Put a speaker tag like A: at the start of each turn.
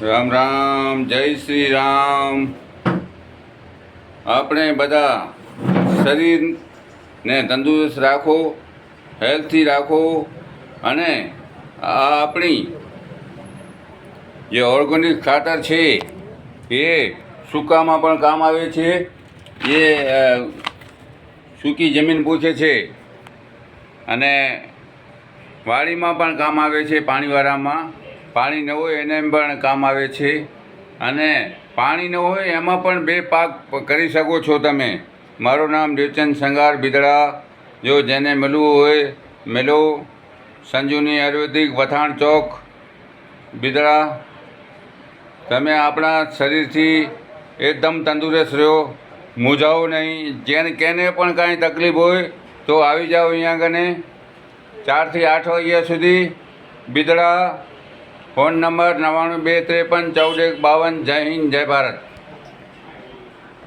A: રામ રામ, જય શ્રી રામ. આપણે બધા શરીરને તંદુરસ્ત રાખો, હેલ્થી રાખો અને આ આપણી જે ઓર્ગેનિક ખાતર છે એ સૂકામાં પણ કામ આવે છે. એ સૂકી જમીન પૂછે છે અને વાડીમાં પણ કામ આવે છે. પાણીવાળામાં પાણી ન હોય એને પણ કામ આવે છે અને પાણી ન હોય એમાં પણ બે પાક કરી શકો છો તમે. મારું નામ દેવચંદ સંગાર બિદડા. જો જેને મળવું હોય મેલો. સંજુની આયુર્વેદિક, વથાણ ચોક, બિદડા. તમે આપણા શરીરથી એકદમ તંદુરસ્ત રહો, મૂંઝાઓ નહીં. જેને કેને પણ કાંઈ તકલીફ હોય તો આવી જાઓ અહીંયા આગળ 4 થી 8 વાગ્યા સુધી. બિદડા. Phone number 92 253 14 1 52. જય હિન્દ, જય ભારત.